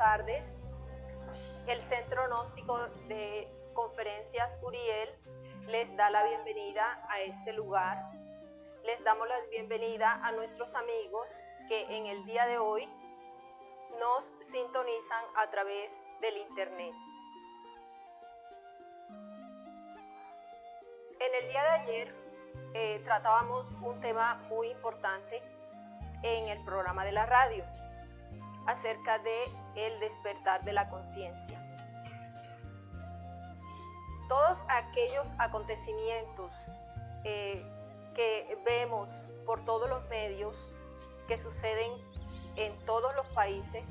tardes. El Centro Gnóstico de Conferencias Uriel les da la bienvenida a este lugar. Les damos la bienvenida a nuestros amigos que en el día de hoy nos sintonizan a través del internet. En el día de ayer tratábamos un tema muy importante en el programa de la radio acerca de el despertar de la conciencia. Todos aquellos acontecimientos que vemos por todos los medios que suceden en todos los países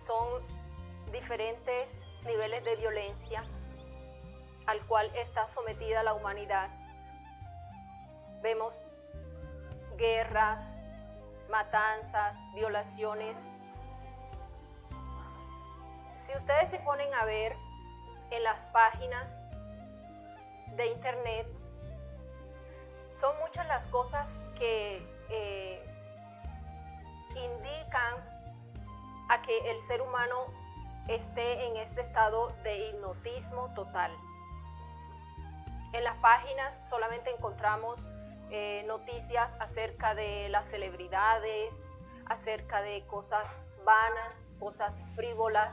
son diferentes niveles de violencia al cual está sometida la humanidad. Vemos guerras, matanzas, violaciones. Si ustedes se ponen a ver en las páginas de internet, son muchas las cosas que indican a que el ser humano esté en este estado de hipnotismo total. En las páginas solamente encontramos noticias acerca de las celebridades, acerca de cosas vanas, cosas frívolas,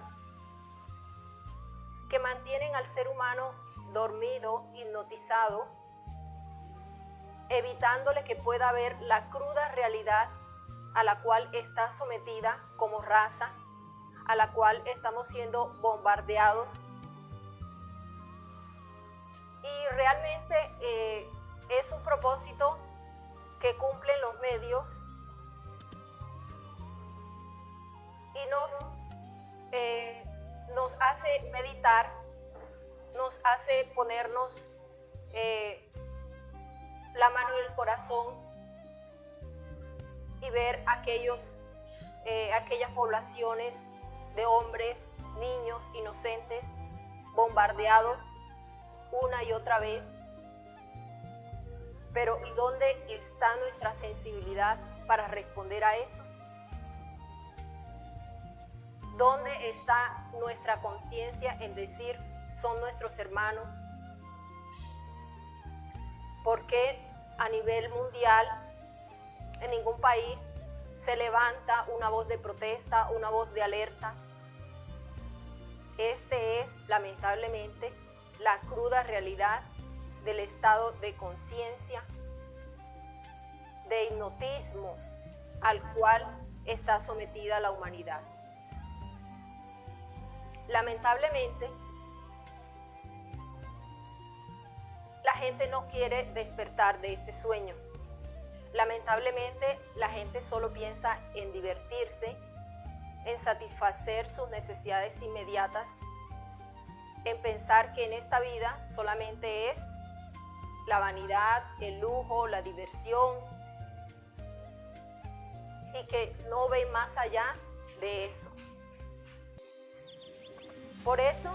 que mantienen al ser humano dormido, hipnotizado, evitándole que pueda ver la cruda realidad a la cual está sometida como raza, a la cual estamos siendo bombardeados. Y realmente es un propósito que cumplen los medios y nos hace meditar, nos hace ponernos la mano en el corazón y ver aquellas poblaciones de hombres, niños inocentes bombardeados una y otra vez. Pero ¿y dónde está nuestra sensibilidad para responder a eso? ¿Dónde está nuestra conciencia en decir son nuestros hermanos? ¿Por qué a nivel mundial en ningún país se levanta una voz de protesta, una voz de alerta? Este es, lamentablemente, la cruda realidad del estado de conciencia, de hipnotismo al cual está sometida la humanidad. Lamentablemente, la gente no quiere despertar de este sueño. Lamentablemente, la gente solo piensa en divertirse, en satisfacer sus necesidades inmediatas, en pensar que en esta vida solamente es la vanidad, el lujo, la diversión, y que no ven más allá de eso. Por eso,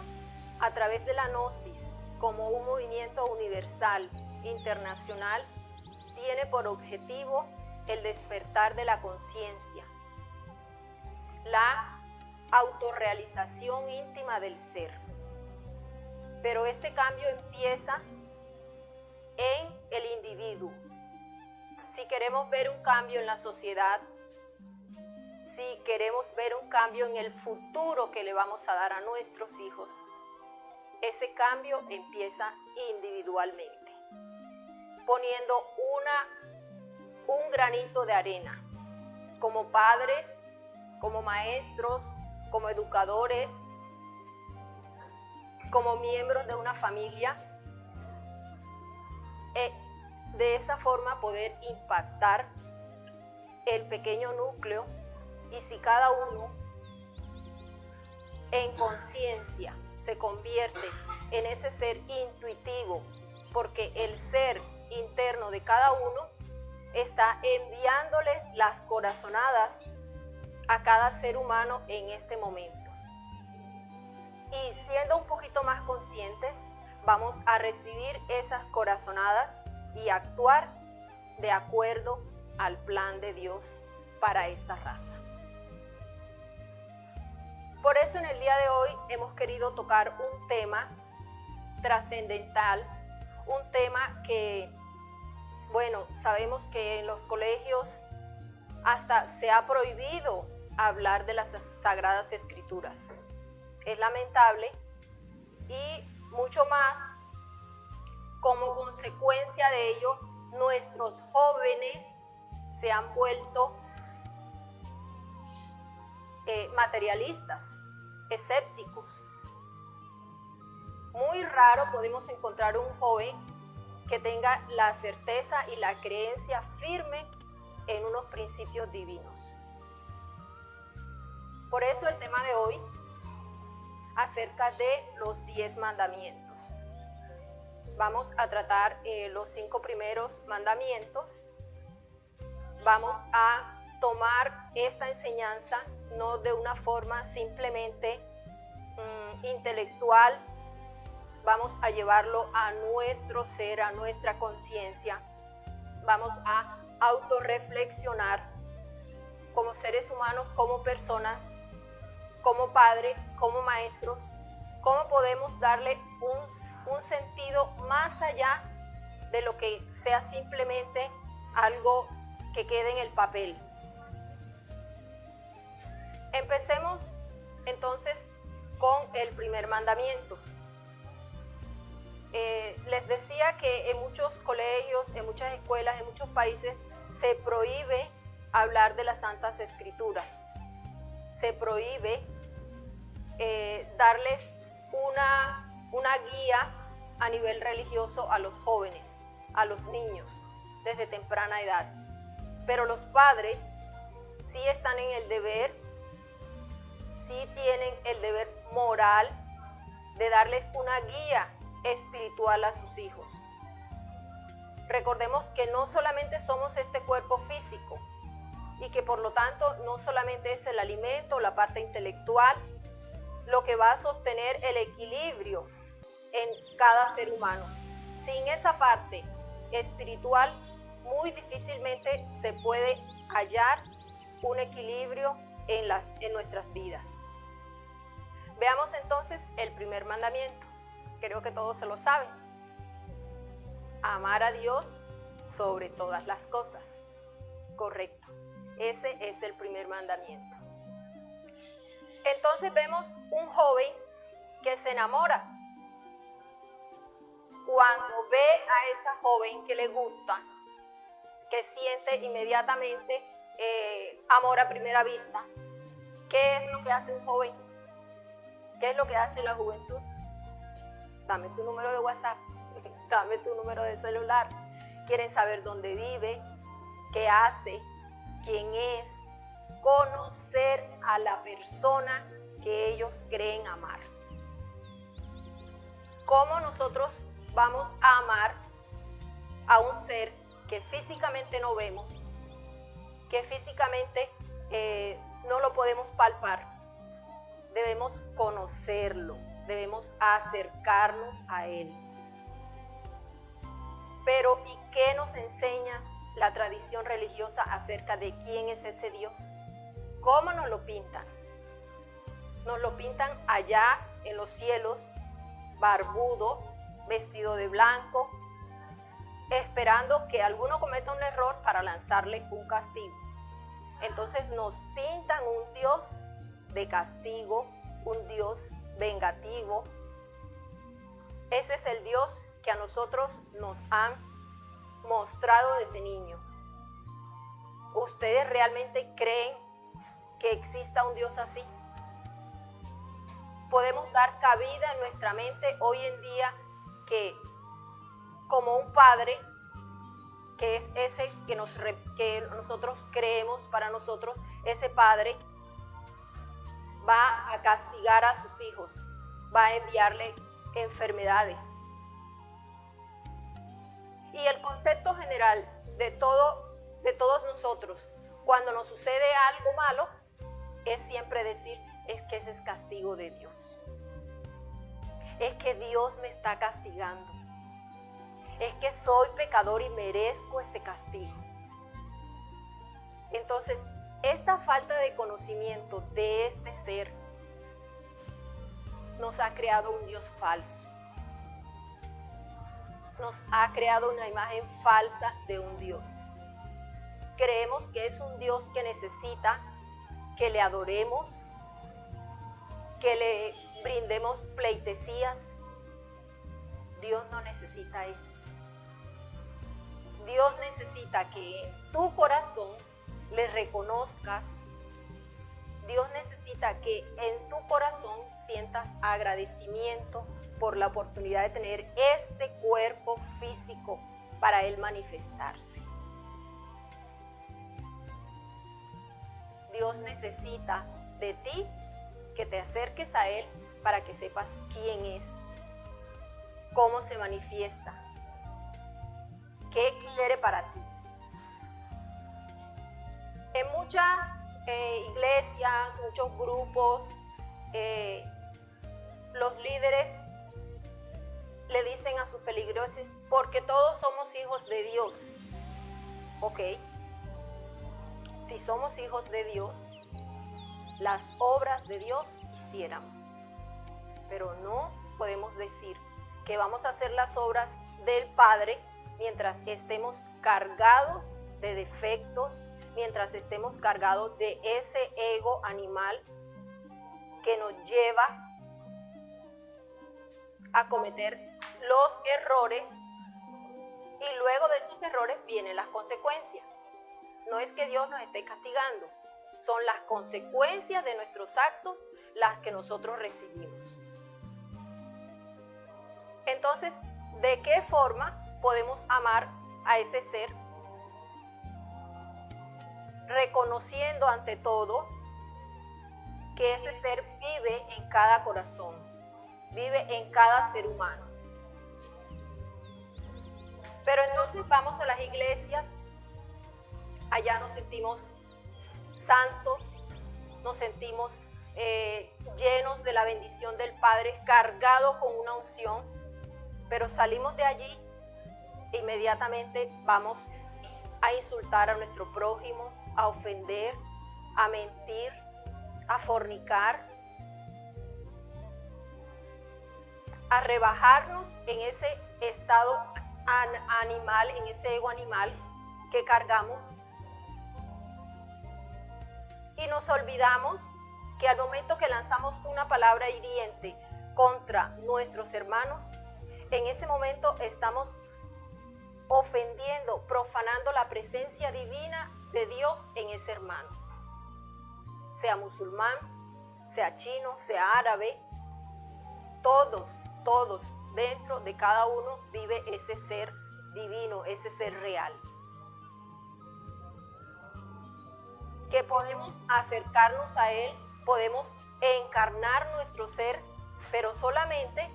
a través de la Gnosis, como un movimiento universal, internacional, tiene por objetivo el despertar de la conciencia, la autorrealización íntima del ser. Pero este cambio empieza en el individuo. Si queremos ver un cambio en la sociedad, si queremos ver un cambio en el futuro que le vamos a dar a nuestros hijos, ese cambio empieza individualmente, poniendo un granito de arena, como padres, como maestros, como educadores, como miembros de una familia. De esa forma poder impactar el pequeño núcleo, y si cada uno en conciencia se convierte en ese ser intuitivo, porque el ser interno de cada uno está enviándoles las corazonadas a cada ser humano en este momento. Y siendo un poquito más conscientes, vamos a recibir esas corazonadas y actuar de acuerdo al plan de Dios para esta raza. Por eso en el día de hoy hemos querido tocar un tema trascendental, un tema que, bueno, sabemos que en los colegios hasta se ha prohibido hablar de las Sagradas Escrituras. Es lamentable y mucho más como consecuencia de ello, nuestros jóvenes se han vuelto materialistas, escépticos. Muy raro podemos encontrar un joven que tenga la certeza y la creencia firme en unos principios divinos. Por eso el tema de hoy acerca de los 10 mandamientos. Vamos a tratar los 5 primeros mandamientos. Vamos a tomar esta enseñanza no de una forma simplemente intelectual. Vamos a llevarlo a nuestro ser, a nuestra conciencia. Vamos a autorreflexionar como seres humanos, como personas, como padres, como maestros, cómo podemos darle un sentido más allá de lo que sea simplemente algo que quede en el papel. Empecemos entonces con el primer mandamiento. Les decía que en muchos colegios, en muchas escuelas, en muchos países se prohíbe hablar de las Santas Escrituras. Se prohíbe darles una guía a nivel religioso a los jóvenes, a los niños, desde temprana edad. Pero los padres sí están en el deber, sí tienen el deber moral de darles una guía espiritual a sus hijos. Recordemos que no solamente somos este cuerpo físico y que por lo tanto no solamente es el alimento, la parte intelectual, lo que va a sostener el equilibrio en cada ser humano. Sin esa parte espiritual, muy difícilmente se puede hallar un equilibrio en nuestras vidas. Veamos entonces el primer mandamiento. Creo que todos se lo saben. Amar a Dios sobre todas las cosas. Correcto. Ese es el primer mandamiento. Entonces vemos un joven que se enamora. Cuando ve a esa joven que le gusta, que siente inmediatamente amor a primera vista, ¿qué es lo que hace un joven? ¿Qué es lo que hace la juventud? Dame tu número de WhatsApp, dame tu número de celular. Quieren saber dónde vive, qué hace, quién es, conocer a la persona que ellos creen amar. ¿Cómo nosotros vamos a amar a un ser que físicamente no vemos, que físicamente no lo podemos palpar? Debemos conocerlo, debemos acercarnos a él. Pero ¿y qué nos enseña la tradición religiosa acerca de quién es ese Dios? ¿Cómo nos lo pintan? Nos lo pintan allá en los cielos, barbudo, vestido de blanco, esperando que alguno cometa un error para lanzarle un castigo. Entonces nos pintan un Dios de castigo, un Dios vengativo. Ese es el Dios que a nosotros nos han mostrado desde niño. ¿Ustedes realmente creen que exista un Dios así? Podemos dar cabida en nuestra mente hoy en día que como un padre, que es ese que nosotros creemos para nosotros, ese padre va a castigar a sus hijos, va a enviarle enfermedades. Y el concepto general de todos nosotros, cuando nos sucede algo malo, es siempre decir, es que ese es castigo de Dios. Es que Dios me está castigando. Es que soy pecador y merezco este castigo. Entonces, esta falta de conocimiento de este ser nos ha creado un Dios falso. Nos ha creado una imagen falsa de un Dios. Creemos que es un Dios que necesita que le adoremos, que le brindemos pleitesías. Dios no necesita eso. Dios necesita que en tu corazón le reconozcas. Dios necesita que en tu corazón sientas agradecimiento por la oportunidad de tener este cuerpo físico para Él manifestarse. Dios necesita de ti que te acerques a Él para que sepas quién es, cómo se manifiesta, qué quiere para ti. En muchas iglesias, muchos grupos, los líderes le dicen a sus feligreses, porque todos somos hijos de Dios. Ok, si somos hijos de Dios, las obras de Dios hiciéramos. Pero no podemos decir que vamos a hacer las obras del Padre mientras estemos cargados de defectos, mientras estemos cargados de ese ego animal que nos lleva a cometer los errores, y luego de esos errores vienen las consecuencias. No es que Dios nos esté castigando, son las consecuencias de nuestros actos las que nosotros recibimos. Entonces, ¿de qué forma podemos amar a ese ser? Reconociendo ante todo que ese ser vive en cada corazón, vive en cada ser humano. Pero entonces vamos a las iglesias, allá nos sentimos santos, nos sentimos llenos de la bendición del Padre, cargados con una unción, pero salimos de allí e inmediatamente vamos a insultar a nuestro prójimo, a ofender, a mentir, a fornicar, a rebajarnos en ese estado animal, en ese ego animal que cargamos, y nos olvidamos que al momento que lanzamos una palabra hiriente contra nuestros hermanos, en ese momento estamos ofendiendo, profanando la presencia divina de Dios en ese hermano, sea musulmán, sea chino, sea árabe. Todos dentro de cada uno vive ese ser divino, ese ser real, que podemos acercarnos a Él, podemos encarnar nuestro ser, pero solamente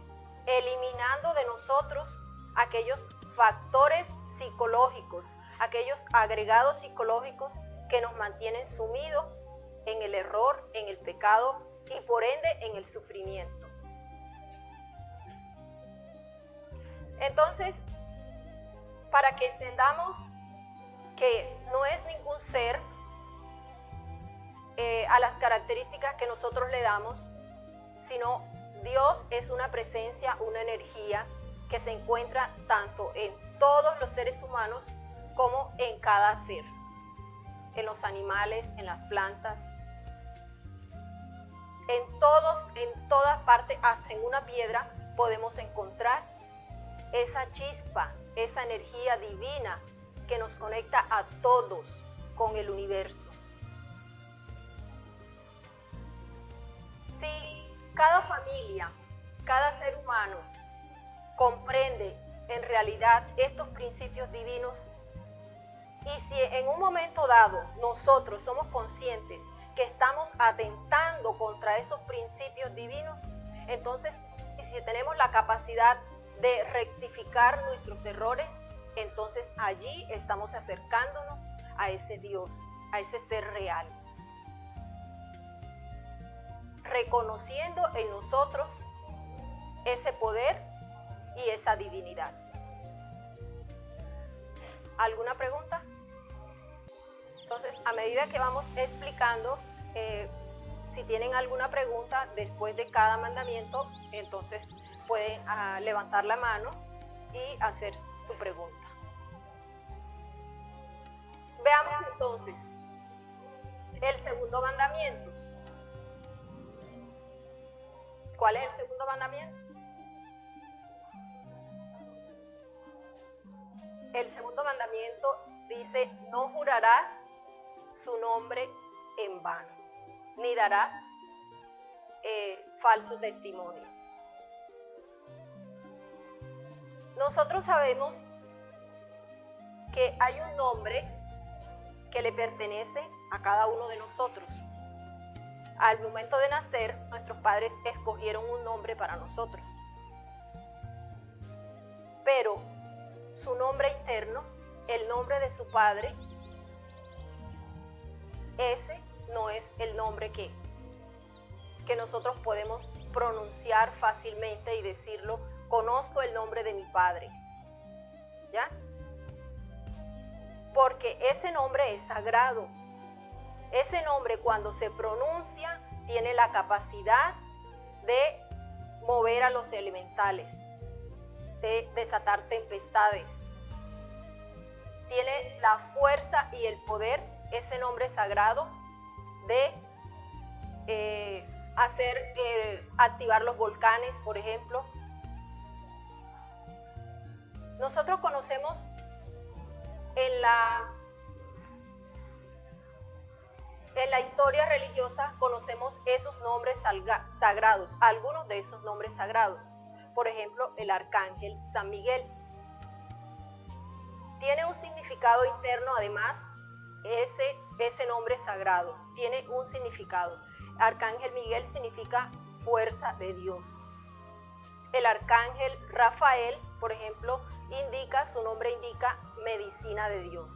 eliminando de nosotros aquellos factores psicológicos, aquellos agregados psicológicos que nos mantienen sumidos en el error, en el pecado y por ende en el sufrimiento. Entonces, para que entendamos que no es ningún ser a las características que nosotros le damos, sino Dios es una presencia, una energía que se encuentra tanto en todos los seres humanos como en cada ser, en los animales, en las plantas, en todas partes, hasta en una piedra podemos encontrar esa chispa, esa energía divina que nos conecta a todos con el universo. Si cada familia, cada ser humano comprende en realidad estos principios divinos, y si en un momento dado nosotros somos conscientes que estamos atentando contra esos principios divinos, entonces si tenemos la capacidad de rectificar nuestros errores, entonces allí estamos acercándonos a ese Dios, a ese ser real, reconociendo en nosotros ese poder y esa divinidad. ¿Alguna pregunta? Entonces, a medida que vamos explicando, si tienen alguna pregunta después de cada mandamiento, entonces pueden levantar la mano y hacer su pregunta. Veamos entonces el segundo mandamiento. ¿Cuál es el segundo mandamiento? El segundo mandamiento dice: no jurarás su nombre en vano, ni darás falso testimonio. Nosotros sabemos que hay un nombre que le pertenece a cada uno de nosotros. Al momento de nacer, nuestros padres escogieron un nombre para nosotros. Pero su nombre interno, el nombre de su padre, ese no es el nombre que nosotros podemos pronunciar fácilmente y decirlo: conozco el nombre de mi padre. ¿Ya? Porque ese nombre es sagrado. Ese nombre, cuando se pronuncia, tiene la capacidad de mover a los elementales, de desatar tempestades. Tiene la fuerza y el poder, ese nombre sagrado, de activar los volcanes, por ejemplo. Nosotros conocemos en la historia religiosa, conocemos esos nombres sagrados, algunos de esos nombres sagrados. Por ejemplo, el arcángel San Miguel. Tiene un significado interno, además, ese nombre sagrado. Tiene un significado. Arcángel Miguel significa fuerza de Dios. El arcángel Rafael, por ejemplo, su nombre indica medicina de Dios.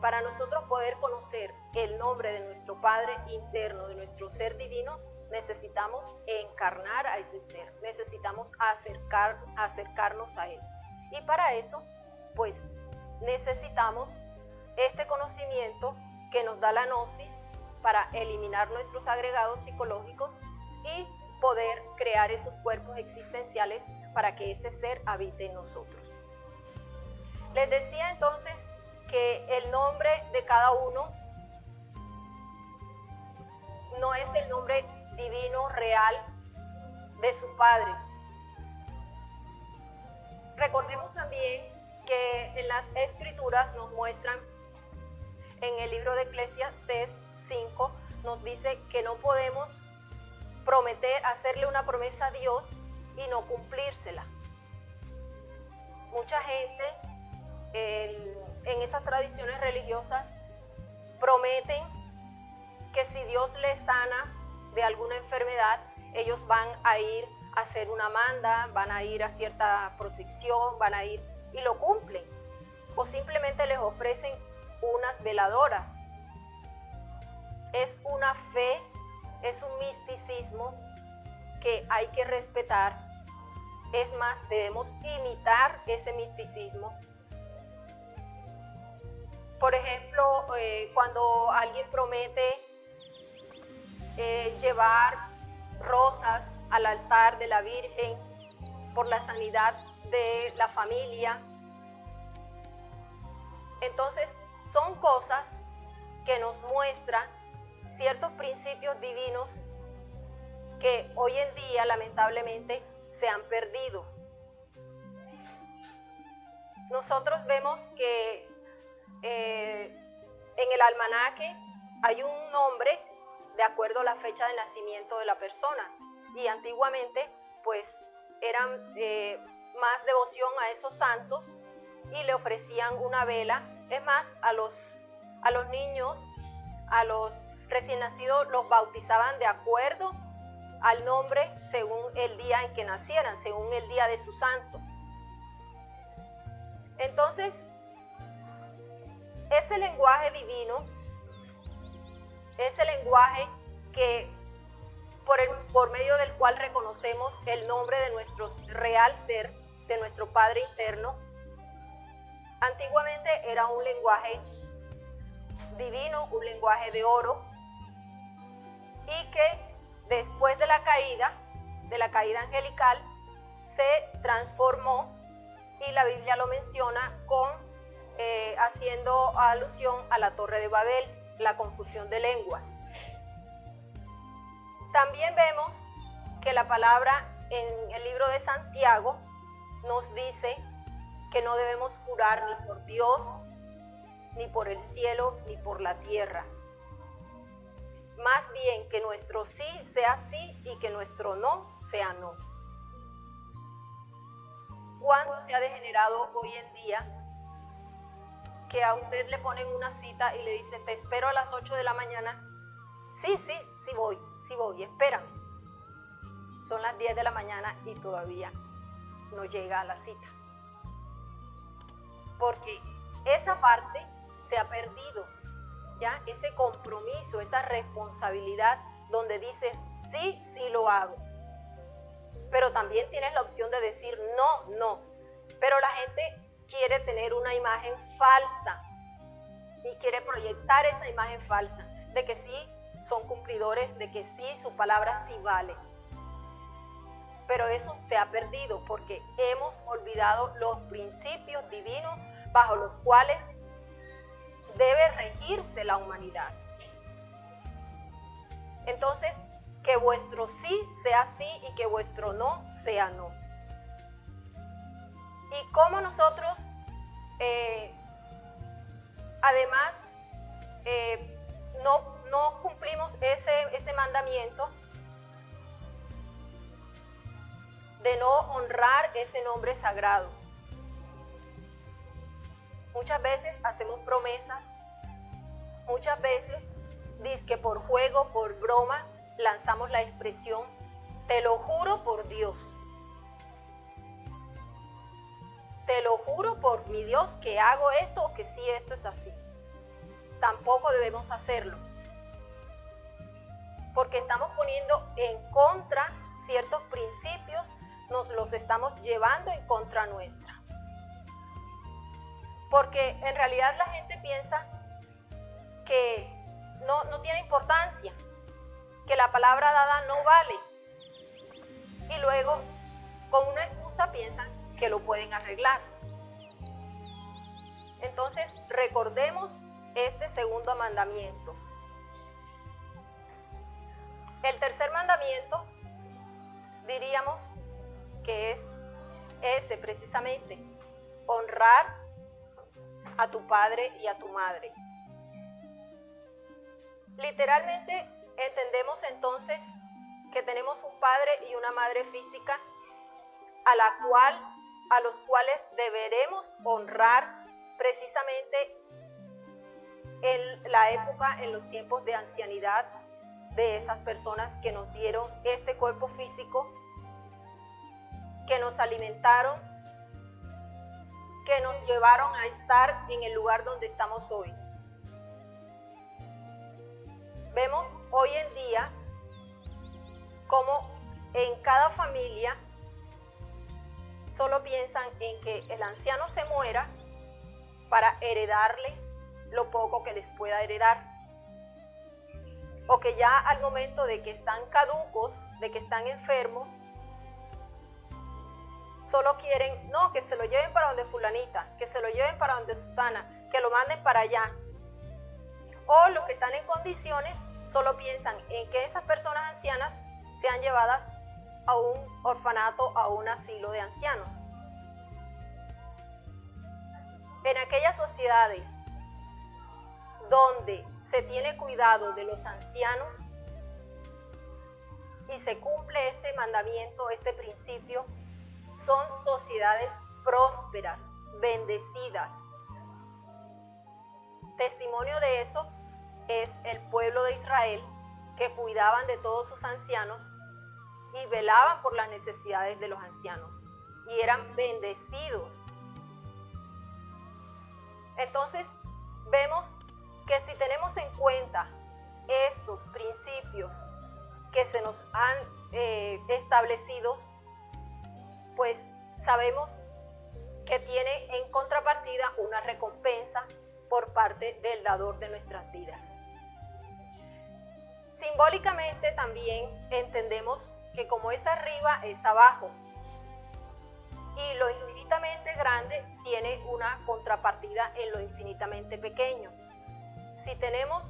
Para nosotros poder conocer el nombre de nuestro Padre interno, de nuestro ser divino, necesitamos encarnar a ese ser, necesitamos acercarnos a él. Y para eso, pues, necesitamos este conocimiento que nos da la gnosis para eliminar nuestros agregados psicológicos y poder crear esos cuerpos existenciales para que ese ser habite en nosotros. Les decía entonces que el nombre de cada uno no es el nombre divino real de su Padre. Recordemos también que en las Escrituras nos muestran, en el libro de Eclesiastés 5, nos dice que no podemos hacerle una promesa a Dios y no cumplírsela. Mucha gente en esas tradiciones religiosas prometen que si Dios les sana de alguna enfermedad, ellos van a ir a hacer una manda, van a ir a cierta procesión, van a ir y lo cumplen. O simplemente les ofrecen unas veladoras. Es una fe, es un misticismo que hay que respetar. Es más, debemos imitar ese misticismo. Por ejemplo, cuando alguien promete llevar rosas al altar de la Virgen por la sanidad de la familia, entonces son cosas que nos muestran ciertos principios divinos que hoy en día lamentablemente se han perdido. Nosotros vemos que en el almanaque hay un nombre de acuerdo a la fecha de nacimiento de la persona, y antiguamente pues eran más devoción a esos santos y le ofrecían una vela. Es más, a los niños, a los recién nacidos, los bautizaban de acuerdo al nombre según el día en que nacieran, según el día de su santo. Entonces, ese lenguaje divino, ese lenguaje que por medio del cual reconocemos el nombre de nuestro real ser, de nuestro Padre interno, antiguamente era un lenguaje divino, un lenguaje de oro, y que después de la caída angelical, se transformó, y la Biblia lo menciona haciendo alusión a la Torre de Babel, la confusión de lenguas. También vemos que la palabra en el libro de Santiago nos dice que no debemos jurar ni por Dios, ni por el cielo, ni por la tierra. Más bien que nuestro sí sea sí y que nuestro no sea no. ¿Cuánto se ha degenerado hoy en día que a usted le ponen una cita y le dicen, te espero a las 8 de la mañana? Sí voy, espérame. Son las 10 de la mañana y todavía no llega a la cita. Porque esa parte se ha perdido, ¿ya? Ese compromiso, esa responsabilidad donde dices, sí lo hago. Pero también tienes la opción de decir no. Pero la gente quiere tener una imagen falsa y quiere proyectar esa imagen falsa de que sí son cumplidores, de que sí, su palabra sí vale. Pero eso se ha perdido porque hemos olvidado los principios divinos bajo los cuales debe regirse la humanidad. Entonces, que vuestro sí sea sí y que vuestro no sea no. Y como nosotros, además, no cumplimos ese mandamiento de no honrar ese nombre sagrado. Muchas veces hacemos promesas, muchas veces dizque por juego, por broma, lanzamos la expresión, te lo juro por Dios. Te lo juro por mi Dios que hago esto o que sí esto es así. Tampoco debemos hacerlo. Porque estamos poniendo en contra ciertos principios, nos los estamos llevando en contra nuestra. Porque en realidad la gente piensa que no tiene importancia, que la palabra dada no vale. Y luego, con una excusa, piensan que lo pueden arreglar. Entonces, recordemos este segundo mandamiento. El tercer mandamiento, diríamos que es ese precisamente, honrar a tu padre y a tu madre. Literalmente entendemos entonces que tenemos un padre y una madre física a los cuales deberemos honrar precisamente en la época, en los tiempos de ancianidad de esas personas que nos dieron este cuerpo físico, que nos alimentaron, que nos llevaron a estar en el lugar donde estamos hoy. Vemos hoy en día como en cada familia solo piensan en que el anciano se muera para heredarle lo poco que les pueda heredar. O que ya al momento de que están caducos, de que están enfermos, solo quieren, no, que se lo lleven para donde fulanita, que se lo lleven para donde Susana, que lo manden para allá. O los que están en condiciones solo piensan en que esas personas ancianas sean llevadas a un orfanato, a un asilo de ancianos. En aquellas sociedades donde se tiene cuidado de los ancianos y se cumple este mandamiento, este principio, son sociedades prósperas, bendecidas. Testimonio de eso es el pueblo de Israel, que cuidaban de todos sus ancianos y velaban por las necesidades de los ancianos y eran bendecidos. Entonces vemos que si tenemos en cuenta estos principios que se nos han establecido, pues sabemos que tiene en contrapartida una recompensa por parte del dador de nuestras vidas. Simbólicamente también entendemos que como es arriba, es abajo. Y lo infinitamente grande tiene una contrapartida en lo infinitamente pequeño. Si tenemos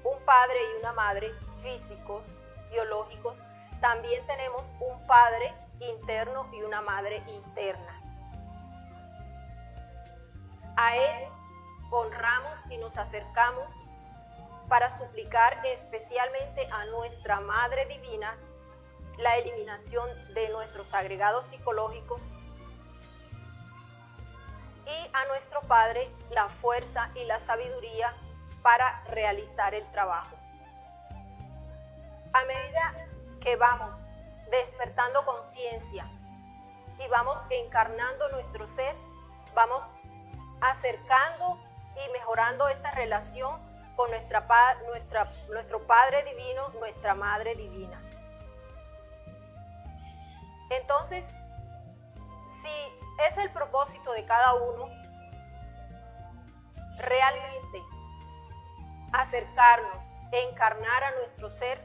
un padre y una madre físicos, biológicos, también tenemos un padre interno y una madre interna. A él honramos y nos acercamos para suplicar especialmente a nuestra Madre Divina la eliminación de nuestros agregados psicológicos y a nuestro Padre la fuerza y la sabiduría para realizar el trabajo. A medida que vamos despertando conciencia y vamos encarnando nuestro ser, vamos acercando y mejorando esta relación con nuestro Padre Divino, nuestra Madre Divina. Entonces, si es el propósito de cada uno realmente acercarnos, encarnar a nuestro ser,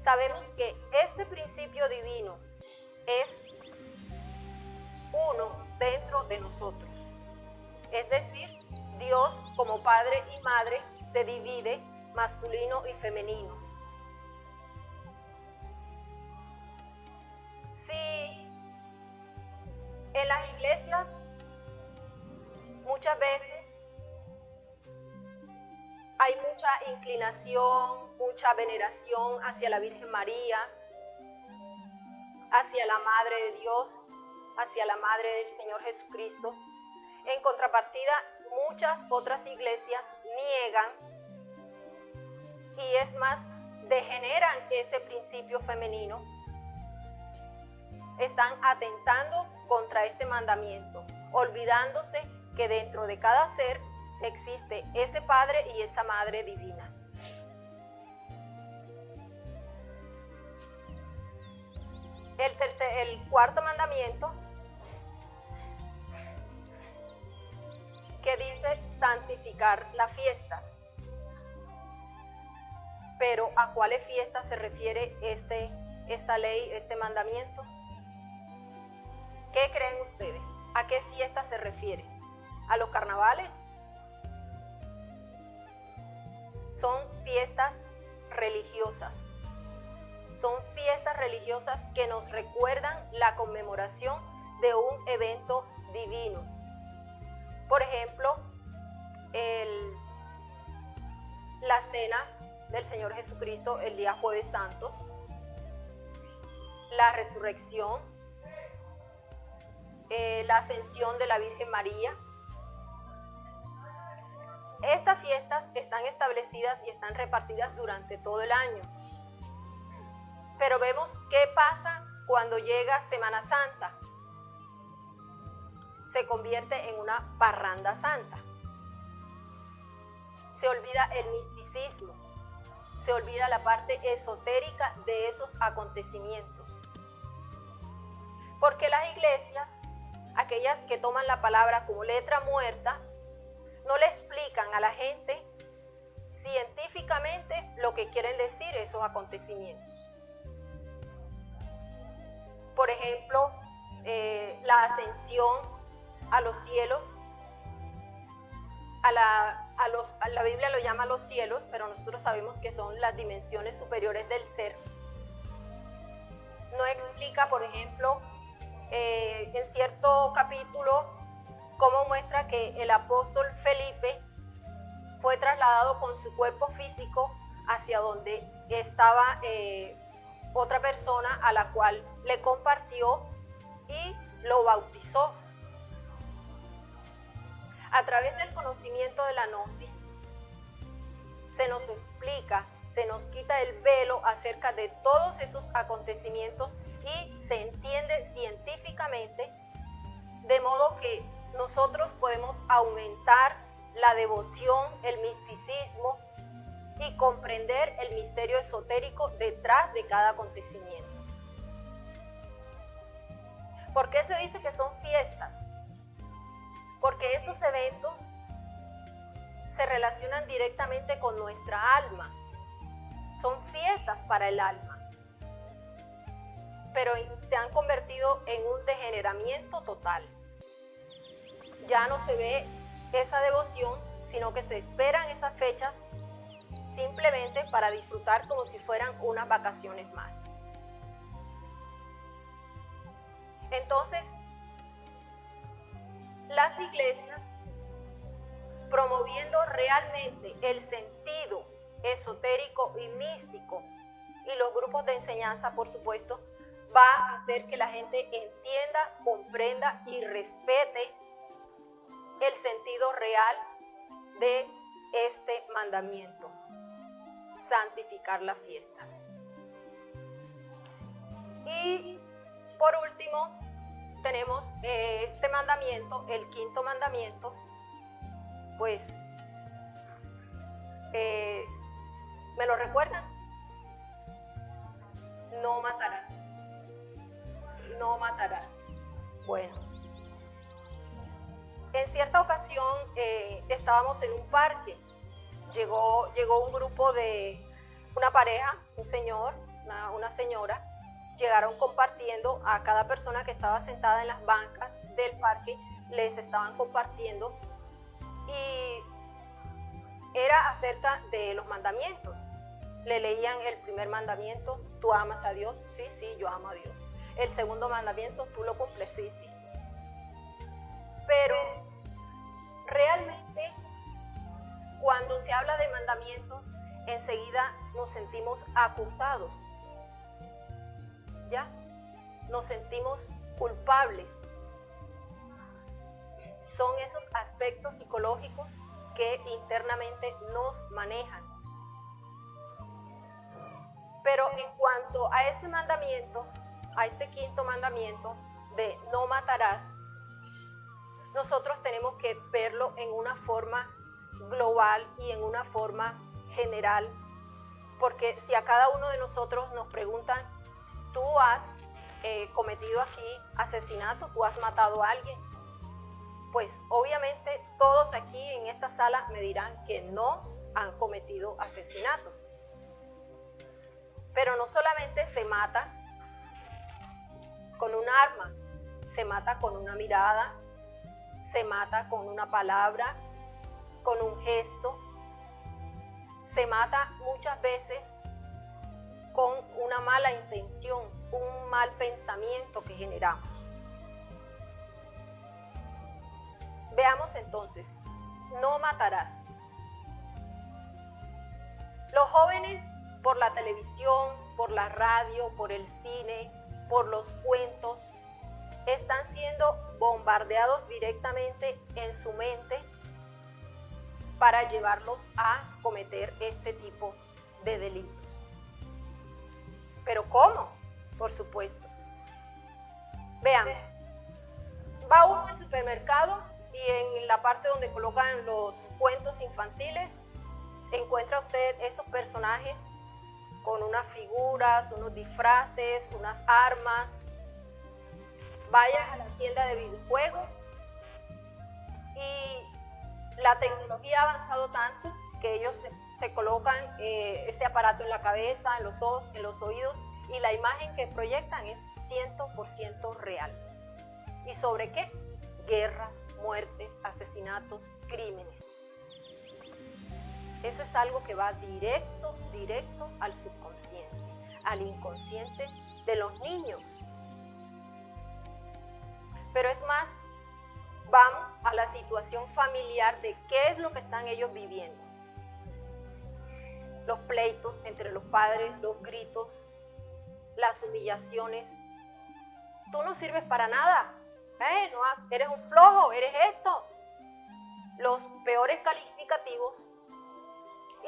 sabemos que este principio divino es uno dentro de nosotros. Es decir, Dios como Padre y Madre se divide masculino y femenino. Si en las iglesias muchas veces hay mucha inclinación, mucha veneración hacia la Virgen María, hacia la Madre de Dios, hacia la Madre del Señor Jesucristo. En contrapartida, muchas otras iglesias niegan y es más, degeneran ese principio femenino. Están atentando contra este mandamiento, olvidándose que dentro de cada ser existe ese Padre y esa Madre Divina. El cuarto mandamiento, que dice santificar la fiesta. Pero ¿a cuáles fiestas se refiere esta ley, este mandamiento? ¿Qué creen ustedes? ¿A qué fiestas se refiere? ¿A los carnavales? Son fiestas religiosas. Son fiestas religiosas que nos recuerdan la conmemoración de un evento divino. Por ejemplo, la cena del Señor Jesucristo el día Jueves Santo, la resurrección, la ascensión de la Virgen María. Estas fiestas están establecidas y están repartidas durante todo el año. Pero vemos qué pasa cuando llega Semana Santa. Se convierte en una parranda santa. Se olvida el misticismo, se olvida la parte esotérica de esos acontecimientos. Porque las iglesias, aquellas que toman la palabra como letra muerta, no le explican a la gente científicamente lo que quieren decir esos acontecimientos. Por ejemplo, la ascensión a los cielos, la Biblia lo llama los cielos, pero nosotros sabemos que son las dimensiones superiores del ser. No explica, por ejemplo, en cierto capítulo, cómo muestra que el apóstol Felipe fue trasladado con su cuerpo físico hacia donde estaba otra persona a la cual le compartió y lo bautizó. A través del conocimiento de la gnosis, se nos explica, se nos quita el velo acerca de todos esos acontecimientos y se entiende científicamente, de modo que nosotros podemos aumentar la devoción, el misticismo y comprender el misterio esotérico detrás de cada acontecimiento. ¿Por qué se dice que son fiestas? Porque estos eventos se relacionan directamente con nuestra alma, son fiestas para el alma, pero se han convertido en un degeneramiento total. Ya no se ve esa devoción, sino que se esperan esas fechas simplemente para disfrutar como si fueran unas vacaciones más. Entonces, las iglesias, promoviendo realmente el sentido esotérico y místico, y los grupos de enseñanza, por supuesto, va a hacer que la gente entienda, comprenda y respete el sentido real de este mandamiento: santificar la fiesta. Y por último, tenemos este mandamiento, el quinto mandamiento, pues, ¿me lo recuerdan? No matarás. No matarás. Bueno, en cierta ocasión estábamos en un parque. Llegó un grupo de una pareja, un señor, una señora. Llegaron compartiendo a cada persona que estaba sentada en las bancas del parque, les estaban compartiendo, y era acerca de los mandamientos. Le leían el primer mandamiento: tú amas a Dios. Sí, yo amo a Dios. El segundo mandamiento: tú lo cumples. Sí. Pero realmente, cuando se habla de mandamientos, enseguida nos sentimos acusados, ¿ya? Nos sentimos culpables. Son esos aspectos psicológicos que internamente nos manejan. Pero en cuanto a este mandamiento, a este quinto mandamiento de no matarás, nosotros tenemos que verlo en una forma global y en una forma general, porque si a cada uno de nosotros nos preguntan: ¿tú has cometido aquí asesinato? ¿Tú has matado a alguien? Pues obviamente todos aquí en esta sala me dirán que no han cometido asesinato. Pero no solamente se mata con un arma, se mata con una mirada, se mata con una palabra, con un gesto, se mata muchas veces con una mala intención, un mal pensamiento que generamos. Veamos entonces: no matarás. Los jóvenes, por la televisión, por la radio, por el cine, por los cuentos, están siendo bombardeados directamente en su mente para llevarlos a cometer este tipo de delitos. ¿Pero cómo? Por supuesto. Veamos. Va uno al supermercado y en la parte donde colocan los cuentos infantiles, encuentra usted esos personajes con unas figuras, unos disfraces, unas armas. Vaya a la tienda de videojuegos y la tecnología ha avanzado tanto que ellos se colocan ese aparato en la cabeza, en los ojos, en los oídos, y la imagen que proyectan es 100% real. ¿Y sobre qué? Guerras, muertes, asesinatos, crímenes. Eso es algo que va directo al subconsciente, al inconsciente de los niños. Pero es más, vamos a la situación familiar de qué es lo que están ellos viviendo. Los pleitos entre los padres, los gritos, las humillaciones. Tú no sirves para nada. No, eres un flojo, eres esto. Los peores calificativos.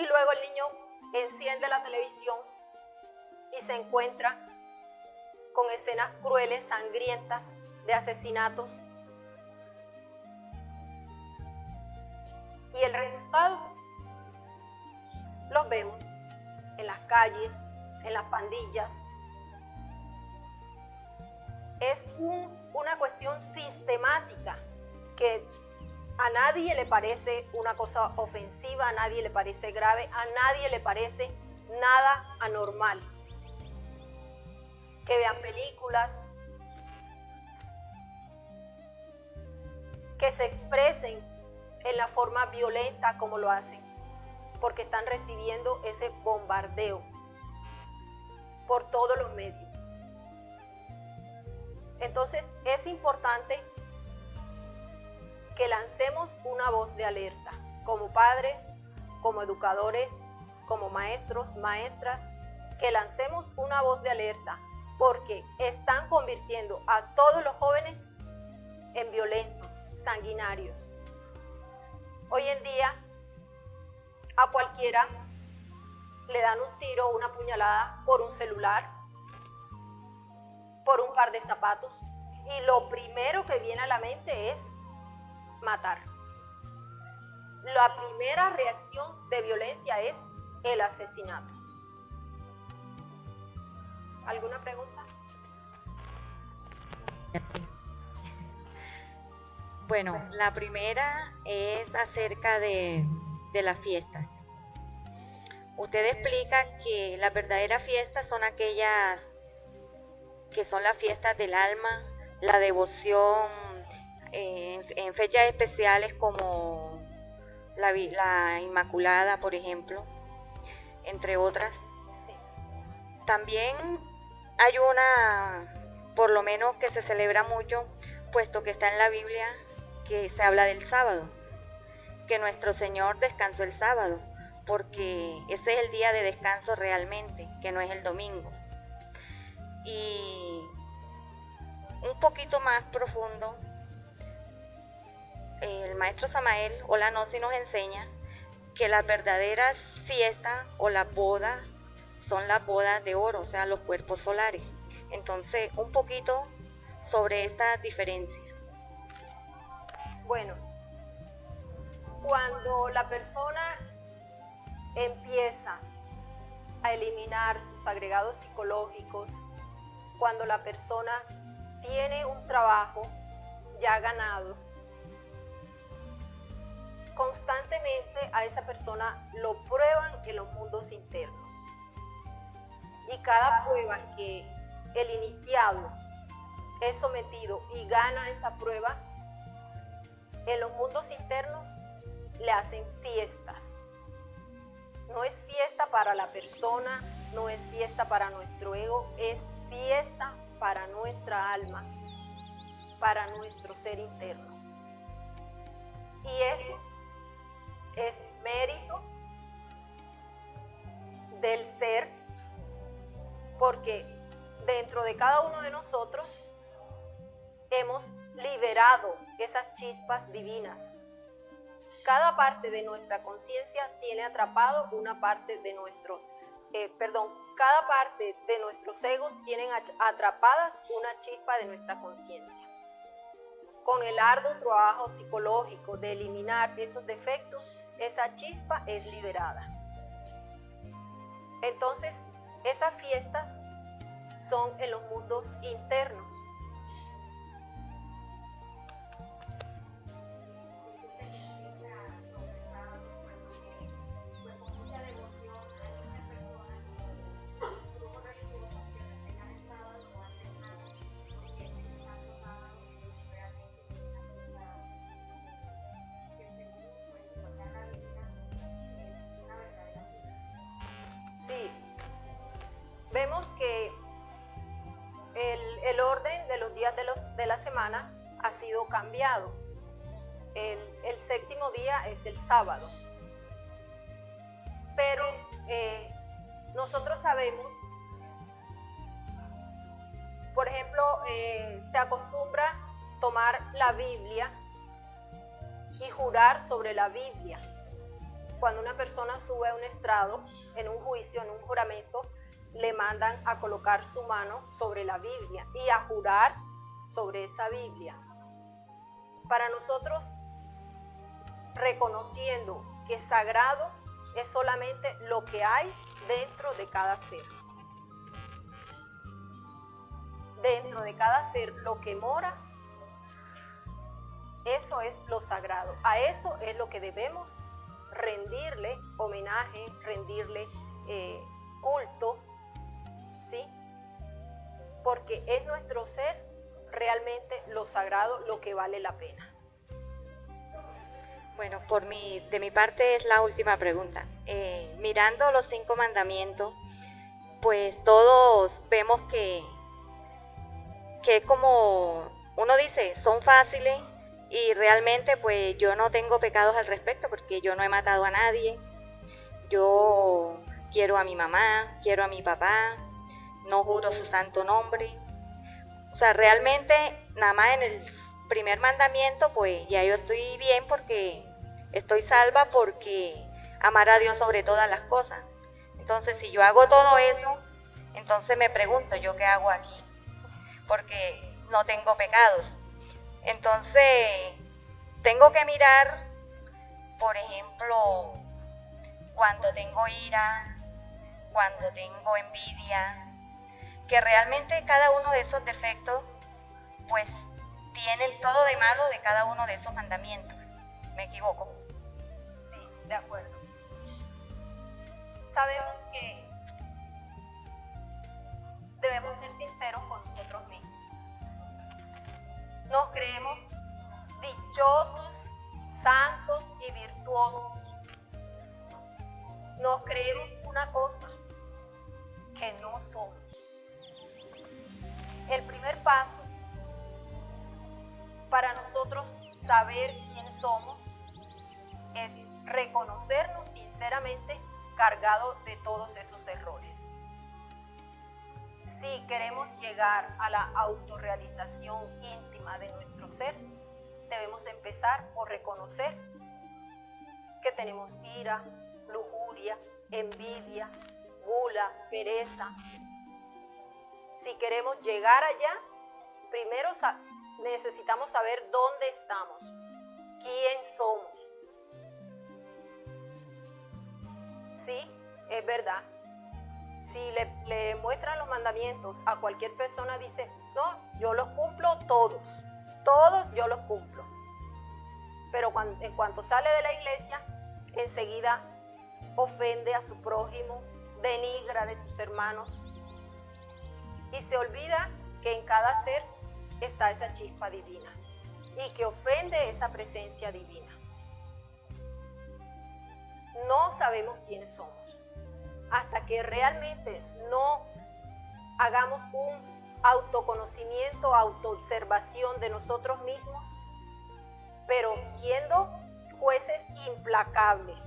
Y luego el niño enciende la televisión y se encuentra con escenas crueles, sangrientas, de asesinatos. Y el resultado los vemos en las calles, en las pandillas. Es una cuestión sistemática que a nadie le parece una cosa ofensiva, a nadie le parece grave, a nadie le parece nada anormal. Que vean películas, que se expresen en la forma violenta como lo hacen, porque están recibiendo ese bombardeo por todos los medios. Entonces es importante que lancemos una voz de alerta, como padres, como educadores, como maestros, maestras, que lancemos una voz de alerta, porque están convirtiendo a todos los jóvenes en violentos, sanguinarios. Hoy en día a cualquiera le dan un tiro o una puñalada por un celular, por un par de zapatos, y lo primero que viene a la mente es matar. La primera reacción de violencia es el asesinato. ¿Alguna pregunta? Bueno, la primera es acerca de las fiestas. Usted explica que las verdaderas fiestas son aquellas que son las fiestas del alma, la devoción en fechas especiales como la Inmaculada, por ejemplo, entre otras. Sí. También hay una, por lo menos que se celebra mucho, puesto que está en la Biblia, que se habla del sábado, que nuestro Señor descansó el sábado, porque ese es el día de descanso realmente, que no es el domingo. Y un poquito más profundo, el maestro Samael Olanosi nos enseña que las verdaderas fiestas o las bodas son las bodas de oro, o sea, los cuerpos solares. Entonces, un poquito sobre estas diferencias. Bueno, cuando la persona empieza a eliminar sus agregados psicológicos, cuando la persona tiene un trabajo ya ganado, constantemente a esa persona lo prueban en los mundos internos. Y cada prueba que el iniciado es sometido y gana esa prueba, en los mundos internos le hacen fiestas. No es fiesta para la persona, no es fiesta para nuestro ego, es fiesta para nuestra alma, para nuestro ser interno. Y eso es mérito del ser, porque dentro de cada uno de nosotros hemos liberado esas chispas divinas. Cada parte de nuestra conciencia tiene atrapado una parte de cada parte de nuestros egos tienen atrapadas una chispa de nuestra conciencia. Con el arduo trabajo psicológico de eliminar esos defectos, esa chispa es liberada. Entonces, esas fiestas son en los mundos internos. Sí, vemos que el orden de los días de la semana ha sido cambiado. El séptimo día es el sábado. Pero nosotros sabemos, por ejemplo, se acostumbra tomar la Biblia y jurar sobre la Biblia. Cuando una persona sube a un estrado, en un juicio, en un juramento, le mandan a colocar su mano sobre la Biblia y a jurar sobre esa Biblia. Para nosotros, reconociendo que sagrado es solamente lo que hay dentro de cada ser. Dentro de cada ser, lo que mora, eso es lo sagrado. A eso es lo que debemos rendirle homenaje, rendirle culto, ¿sí? Porque es nuestro ser realmente lo sagrado, lo que vale la pena. Bueno, de mi parte es la última pregunta. Mirando los 5 mandamientos, pues todos vemos que como uno dice, son fáciles y realmente pues yo no tengo pecados al respecto porque yo no he matado a nadie, yo quiero a mi mamá, quiero a mi papá, no juro su santo nombre. O sea, realmente nada más en el primer mandamiento pues ya yo estoy bien porque estoy salva porque amar a Dios sobre todas las cosas. Entonces si yo hago todo eso, entonces me pregunto, ¿yo qué hago aquí? Porque no tengo pecados. Entonces, tengo que mirar, por ejemplo, cuando tengo ira, cuando tengo envidia, que realmente cada uno de esos defectos, pues, tienen todo de malo de cada uno de esos mandamientos. ¿Me equivoco? Sí, de acuerdo. Sabemos que debemos ser sinceros con nosotros mismos. Nos creemos dichosos, santos y virtuosos. Nos creemos una cosa que no somos. El primer paso para nosotros saber quién somos es reconocernos sinceramente cargados de todos esos errores. Si queremos llegar a la autorrealización íntima de nuestro ser, debemos empezar por reconocer que tenemos ira, lujuria, envidia, gula, pereza. Si queremos llegar allá, primero necesitamos saber dónde estamos, quién somos. Sí, es verdad. Si le muestran los mandamientos a cualquier persona, dice, no, yo los cumplo todos yo los cumplo. Pero en cuanto sale de la iglesia, enseguida ofende a su prójimo, denigra de sus hermanos y se olvida que en cada ser está esa chispa divina y que ofende esa presencia divina. No sabemos quiénes somos hasta que realmente no hagamos un autoconocimiento, autoobservación de nosotros mismos, pero siendo jueces implacables.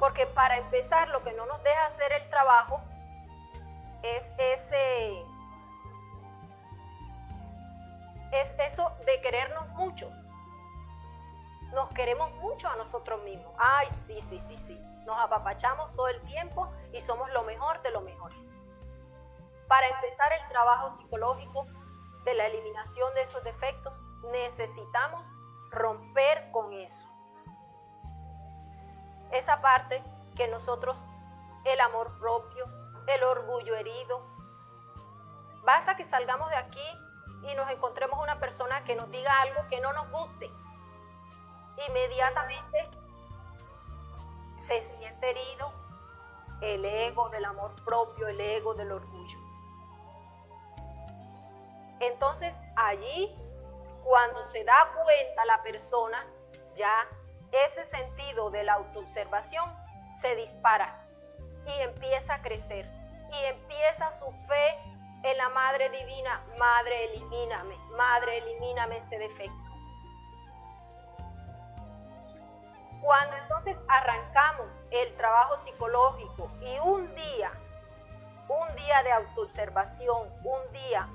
Porque para empezar, lo que no nos deja hacer el trabajo es eso de querernos mucho. Nos queremos mucho a nosotros mismos. Ay, sí. Nos apapachamos todo el tiempo y somos lo mejor de lo mejor. Para empezar el trabajo psicológico de la eliminación de esos defectos, necesitamos romper con eso. Esa parte que nosotros, el amor propio, el orgullo herido. Basta que salgamos de aquí y nos encontremos una persona que nos diga algo que no nos guste. Inmediatamente se siente herido el ego del amor propio, el ego del orgullo. Entonces allí, cuando se da cuenta la persona, ya ese sentido de la autoobservación se dispara y empieza a crecer y empieza su fe en la Madre Divina. Madre, elimíname este defecto. Cuando entonces arrancamos el trabajo psicológico y un día de autoobservación, un día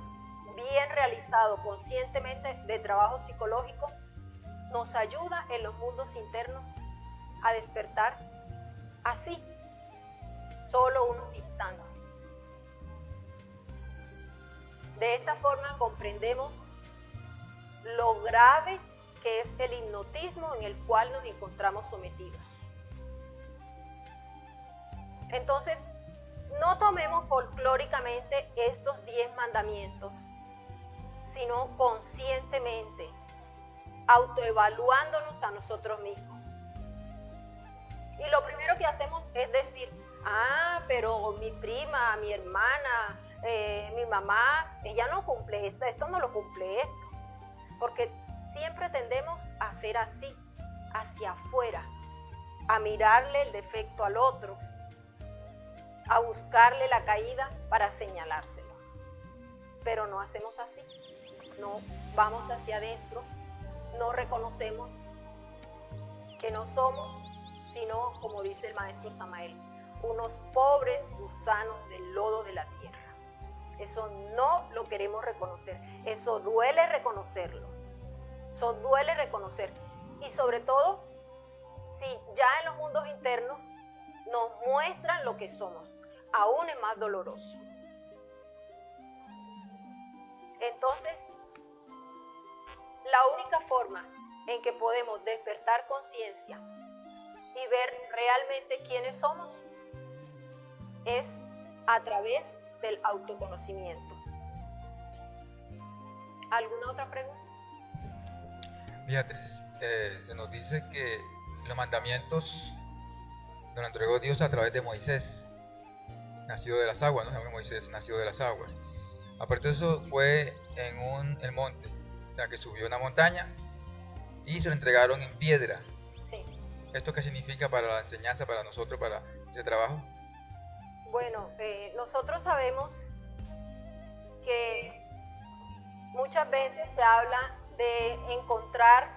bien realizado conscientemente de trabajo psicológico, nos ayuda en los mundos internos a despertar así, solo unos instantes. De esta forma comprendemos lo grave que es el hipnotismo en el cual nos encontramos sometidos. Entonces, no tomemos folclóricamente estos 10 mandamientos, sino conscientemente, autoevaluándonos a nosotros mismos. Y lo primero que hacemos es decir, pero mi prima, mi hermana, mi mamá, ella no cumple esto no lo cumple esto. Porque siempre tendemos a ser así, hacia afuera, a mirarle el defecto al otro, a buscarle la caída para señalárselo. Pero no hacemos así, no vamos hacia adentro, no reconocemos que no somos, sino, como dice el maestro Samael, unos pobres gusanos del lodo de la tierra. Eso no lo queremos reconocer, eso duele reconocerlo, eso duele reconocer. Y sobre todo, si ya en los mundos internos nos muestran lo que somos, aún es más doloroso. Entonces, la única forma en que podemos despertar conciencia y ver realmente quiénes somos es a través del autoconocimiento. ¿Alguna otra pregunta? Beatriz, se nos dice que los mandamientos nos los entregó Dios a través de Moisés, nacido de las aguas, ¿no? Se llama Moisés, nacido de las aguas. Aparte de eso, fue en el monte, o sea, que subió una montaña y se lo entregaron en piedra. Sí. ¿Esto qué significa para la enseñanza, para nosotros, para ese trabajo? Bueno, nosotros sabemos que muchas veces se habla de encontrar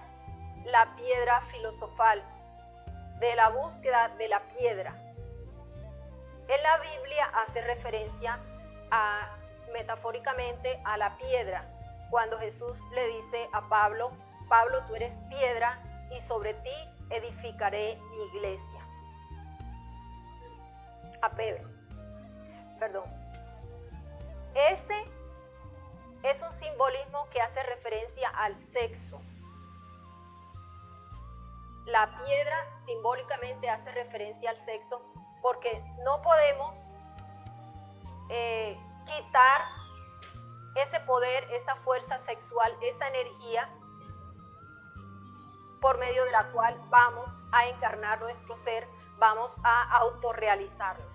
la piedra filosofal, de la búsqueda de la piedra. En la Biblia hace referencia metafóricamente a la piedra, cuando Jesús le dice a Pablo, Pablo, tú eres piedra y sobre ti edificaré mi iglesia. A Pedro, perdón. Este es un simbolismo que hace referencia al sexo. La piedra simbólicamente hace referencia al sexo porque no podemos quitar ese poder, esa fuerza sexual, esa energía por medio de la cual vamos a encarnar nuestro ser, vamos a autorrealizarnos.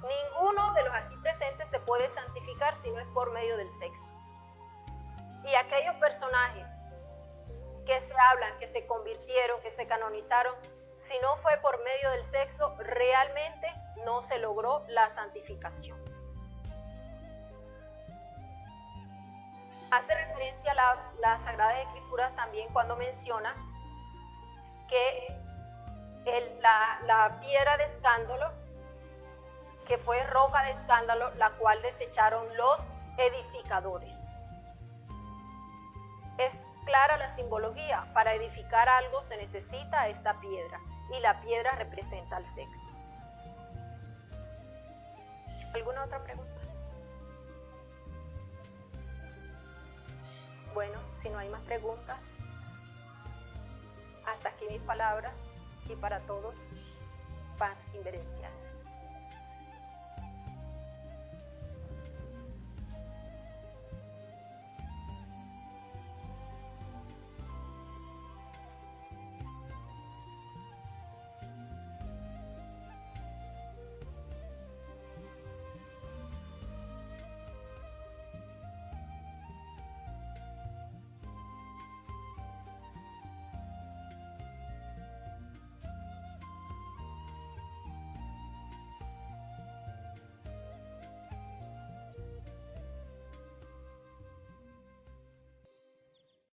Ninguno de los aquí presentes se puede santificar si no es por medio del sexo. Y aquellos personajes que se hablan, que se convirtieron, que se canonizaron, si no fue por medio del sexo, realmente no se logró la santificación. Hace referencia a las Sagradas Escrituras también cuando menciona que la piedra de escándalo, que fue roca de escándalo, la cual desecharon los edificadores. Es clara la simbología, para edificar algo se necesita esta piedra, y la piedra representa al sexo. ¿Alguna otra pregunta? Bueno, si no hay más preguntas, hasta aquí mis palabras, y para todos, paz inverencial.